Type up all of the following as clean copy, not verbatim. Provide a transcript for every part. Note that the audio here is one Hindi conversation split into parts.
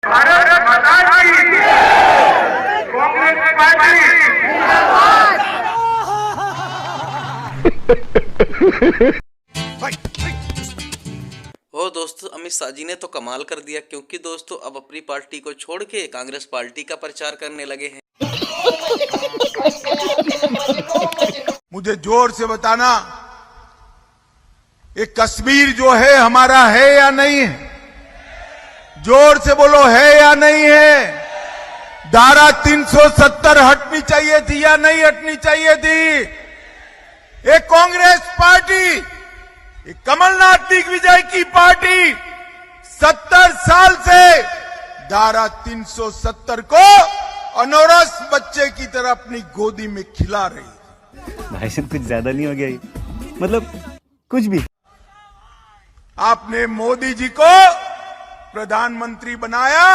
भारत माता की कांग्रेस पार्टी। और दोस्तों अमित शाह जी ने तो कमाल कर दिया, क्योंकि दोस्तों अब अपनी पार्टी को छोड़ के कांग्रेस पार्टी का प्रचार करने लगे हैं। मुझे जोर से बताना, ये कश्मीर जो है हमारा है या नहीं है? जोर से बोलो, है या नहीं है? धारा 370 हटनी चाहिए थी या नहीं हटनी चाहिए थी? ये कांग्रेस पार्टी, ये कमलनाथ दिग्विजय की पार्टी 70 साल से धारा 370 को अनौरस बच्चे की तरह अपनी गोदी में खिला रही है। भाई साहब कुछ ज्यादा नहीं हो गया ये? मतलब कुछ भी। आपने मोदी जी को प्रधानमंत्री बनाया,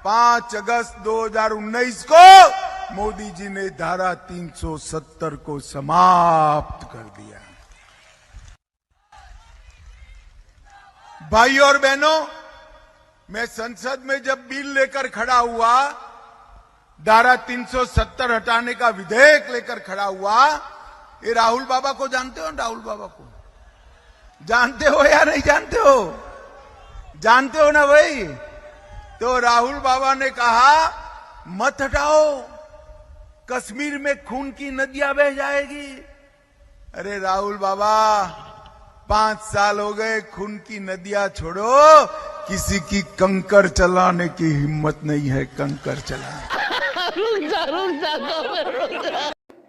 5 अगस्त 2019 को मोदी जी ने धारा 370 को समाप्त कर दिया। भाई और बहनों, मैं संसद में जब बिल लेकर खड़ा हुआ, धारा 370 हटाने का विधेयक लेकर खड़ा हुआ, ये राहुल बाबा को जानते हो? राहुल बाबा को जानते हो या नहीं जानते हो? जानते हो ना भाई? तो राहुल बाबा ने कहा मत हटाओ, कश्मीर में खून की नदियां बह जाएगी। अरे राहुल बाबा, 5 साल हो गए, खून की नदियां छोड़ो, किसी की कंकर चलाने की हिम्मत नहीं है, कंकर चलाने।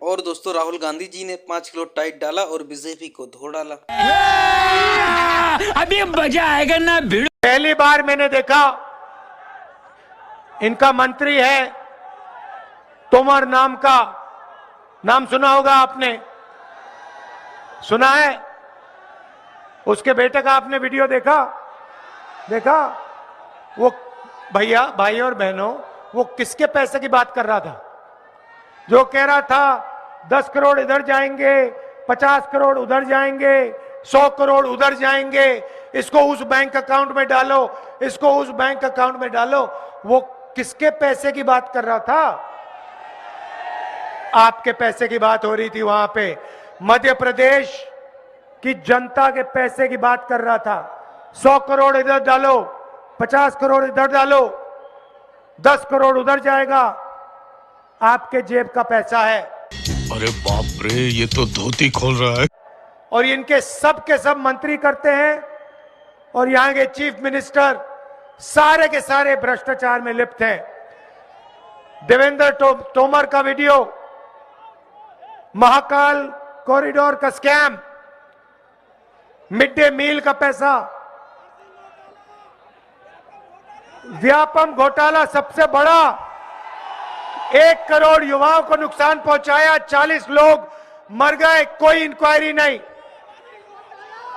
और दोस्तों राहुल गांधी जी ने 5 किलो टाइट डाला और बीजेपी को धो डाला। अभी मजा आएगा ना भिड़। पहली बार मैंने देखा, इनका मंत्री है तोमर नाम का, नाम सुना होगा आपने, सुना है? उसके बेटे का आपने वीडियो देखा? वो भैया, भाई और बहनों, वो किसके पैसे की बात कर रहा था? जो कह रहा था 10 करोड़ इधर जाएंगे, 50 करोड़ उधर जाएंगे, 100 करोड़ उधर जाएंगे, इसको उस बैंक अकाउंट में डालो, इसको उस बैंक अकाउंट में डालो। वो किसके पैसे की बात कर रहा था? आपके पैसे की बात हो रही थी वहां पे। मध्य प्रदेश की जनता के पैसे की बात कर रहा था। 100 करोड़ इधर डालो, 50 करोड़ इधर डालो, 10 करोड़ उधर जाएगा, आपके जेब का पैसा है। अरे बाप रे, ये तो धोती खोल रहा है। और इनके सब के सब मंत्री करते हैं, और यहां के चीफ मिनिस्टर सारे के सारे भ्रष्टाचार में लिप्त हैं। देवेंद्र तोमर का वीडियो, महाकाल कॉरिडोर का स्कैम, मिड डे मील का पैसा, व्यापम घोटाला सबसे बड़ा, 1 करोड़ युवाओं को नुकसान पहुंचाया, 40 लोग मर गए, कोई इंक्वायरी नहीं।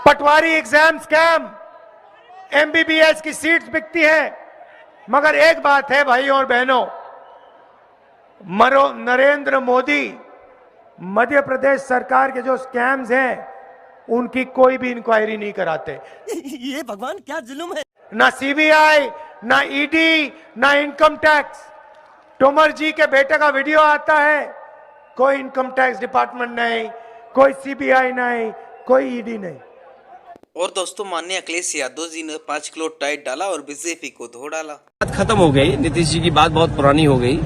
पटवारी एग्जाम स्कैम, एमबीबीएस की सीट्स बिकती हैं। मगर एक बात है भाई और बहनों, नरेंद्र मोदी मध्य प्रदेश सरकार के जो स्कैम्स हैं उनकी कोई भी इंक्वायरी नहीं कराते। ये भगवान क्या जुल्म है। ना सीबीआई, ना ईडी, ना इनकम टैक्स। तोमर जी के बेटे का वीडियो आता है, कोई इनकम टैक्स डिपार्टमेंट नहीं, कोई सीबीआई नहीं, कोई ईडी नहीं। और दोस्तों माननीय अखिलेश यादव जी ने 5 किलो टाइट डाला और बीजेपी को धो डाला। बात खत्म हो गई, नीतीश जी की बात बहुत पुरानी हो गई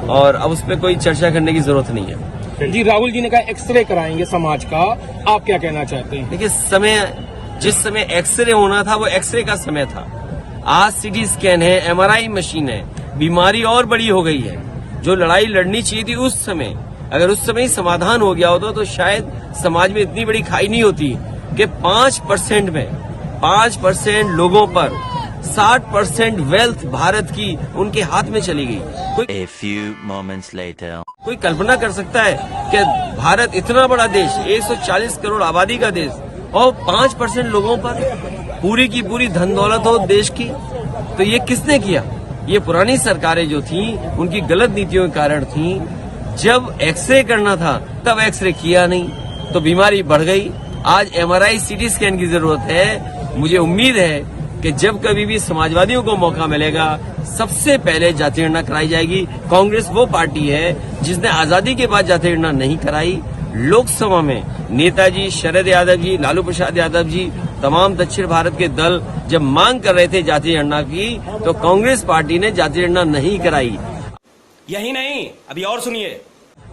और अब उस पर कोई चर्चा करने की जरूरत नहीं है। जी, राहुल जी ने कहा एक्सरे कराएंगे समाज का, आप क्या कहना चाहते हैं? देखिए, जिस समय एक्सरे होना था वो एक्सरे का समय था। आज सीटी स्कैन है, एमआरआई मशीन है, बीमारी और बड़ी हो गई है। जो लड़ाई लड़नी चाहिए थी उस समय, अगर उस समय समाधान हो गया होता तो शायद समाज में इतनी बड़ी खाई नहीं होती कि 5% में 5% लोगों पर 60% वेल्थ भारत की उनके हाथ में चली गई। A few moments later. कोई कल्पना कर सकता है कि भारत इतना बड़ा देश, 140 करोड़ आबादी का देश, और 5% लोगों पर पूरी की पूरी धन दौलत हो देश की? तो ये किसने किया? ये पुरानी सरकारें जो थी उनकी गलत नीतियों के कारण थी। जब एक्सरे करना था तब एक्सरे किया नहीं तो बीमारी बढ़ गई। आज एमआरआई सीटी स्कैन की जरूरत है। मुझे उम्मीद है कि जब कभी भी समाजवादियों को मौका मिलेगा सबसे पहले जाति गणना कराई जाएगी। कांग्रेस वो पार्टी है जिसने आजादी के बाद जाति गणना नहीं कराई। लोकसभा में नेताजी शरद यादव जी, लालू प्रसाद यादव जी, तमाम दक्षिण भारत के दल जब मांग कर रहे थे जाति गणना की, तो कांग्रेस पार्टी ने जाति गणना नहीं कराई। यही नहीं, अभी और सुनिए।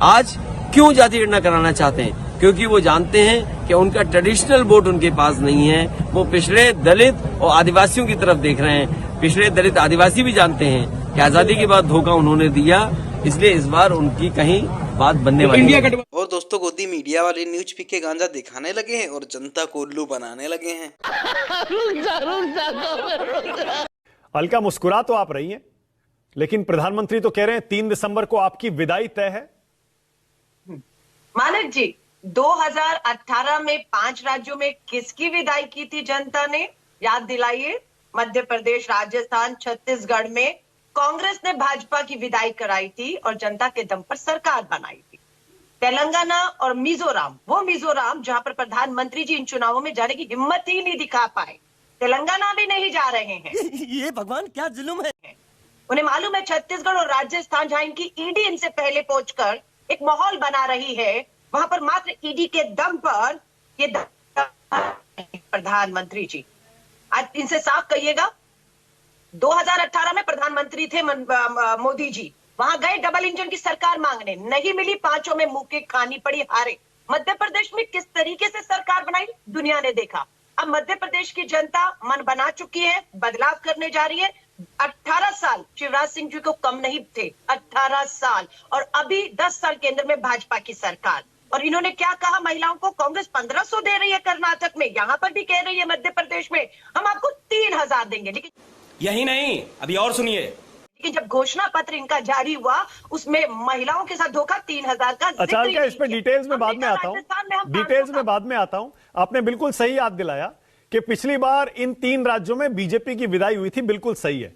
आज क्यों जाति गणना कराना चाहते हैं? क्योंकि वो जानते हैं कि उनका ट्रेडिशनल वोट उनके पास नहीं है। वो पिछड़े दलित और आदिवासियों की तरफ देख रहे हैं। पिछड़े दलित आदिवासी भी जानते हैं कि आजादी के बाद धोखा उन्होंने दिया, इसलिए इस बार उनकी कहीं बात बनने वाली है। और दोस्तों गोदी मीडिया वाले न्यूज पी के गांजा दिखाने लगे हैं और जनता को उल्लू बनाने लगे हैं। अलका मुस्कुरा तो आप रही हैं, लेकिन प्रधानमंत्री तो कह रहे हैं 3 दिसंबर को आपकी विदाई तय है। मानक जी, 2018 में 5 राज्यों में किसकी विदाई की थी जनता ने? याद दिलाइए। मध्य प्रदेश, राजस्थान, छत्तीसगढ़ में कांग्रेस ने भाजपा की विदाई कराई थी और जनता के दम पर सरकार बनाई थी। तेलंगाना और मिजोरम, वो मिजोरम जहां पर प्रधानमंत्री जी इन चुनावों में जाने की हिम्मत ही नहीं दिखा पाए। तेलंगाना भी नहीं जा रहे हैं। ये भगवान क्या जुल्म है। उन्हें मालूम है छत्तीसगढ़ और राजस्थान जहां इनकी ईडी इनसे पहले पहुंचकर एक माहौल बना रही है, वहां पर मात्र ईडी के दम पर ये प्रधानमंत्री जी। आज इनसे साफ कहिएगा, 2018 में प्रधानमंत्री थे मोदी जी, वहां गए डबल इंजन की सरकार मांगने, नहीं मिली, 5 में मुंह की खानी पड़ी, हारे। मध्य प्रदेश में किस तरीके से सरकार बनाई दुनिया ने देखा। अब मध्य प्रदेश की जनता मन बना चुकी है, बदलाव करने जा रही है। 18 साल शिवराज सिंह जी को कम नहीं थे, 18 साल, और अभी 10 साल केंद्र में भाजपा की सरकार। और इन्होंने क्या कहा महिलाओं को? कांग्रेस 1500 दे रही है कर्नाटक में, यहां पर भी कह रही है मध्य प्रदेश में हम आपको 3000 देंगे। लेकिन यही नहीं, अभी और सुनिए। लेकिन जब घोषणा पत्र इनका जारी हुआ उसमें महिलाओं के साथ धोखा 3000 का जिक्र अच्छा, ही नहीं इस पे किया। डिटेल्स में बाद में आता हूं। आपने बिल्कुल सही याद दिलाया कि पिछली बार इन 3 राज्यों में बीजेपी की विदाई हुई थी, बिल्कुल सही है।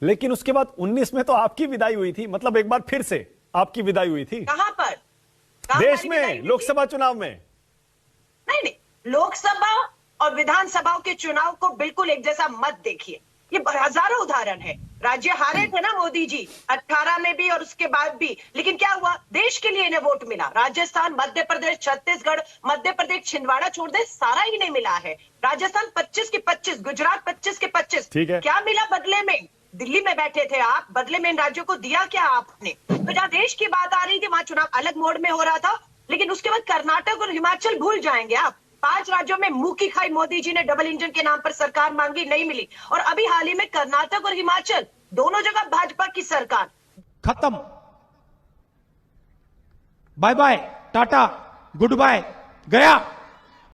लेकिन उसके बाद 19 में तो आपकी विदाई हुई थी, मतलब एक बार फिर से आपकी विदाई हुई थी। कहां पर? देश में लोकसभा चुनाव में। नहीं, लोकसभा और विधानसभाओं के चुनाव को बिल्कुल एक जैसा मत देखिए। ये हजारों उदाहरण है। राज्य हारे थे ना मोदी जी 18 में भी और उसके बाद भी, लेकिन क्या हुआ? देश के लिए इन्हें वोट मिला। राजस्थान, मध्य प्रदेश, छत्तीसगढ़, मध्य प्रदेश, छिंदवाड़ा छोड़ दे, सारा ही नहीं मिला है। राजस्थान 25 के 25, गुजरात 25 के 25। क्या मिला बदले में? दिल्ली में बैठे थे आप, बदले में इन राज्यों को दिया क्या आपने? तो जहां देश की बात आ रही थी वहां चुनाव अलग मोड में हो रहा था। लेकिन उसके बाद कर्नाटक और हिमाचल भूल जाएंगे आप। 5 राज्यों में मुंह की खाई मोदी जी ने डबल इंजन के नाम पर सरकार मांगी, नहीं मिली। और अभी हाल ही में कर्नाटक और हिमाचल दोनों जगह भाजपा की सरकार। खत्म, bye bye, tata, goodbye, गया।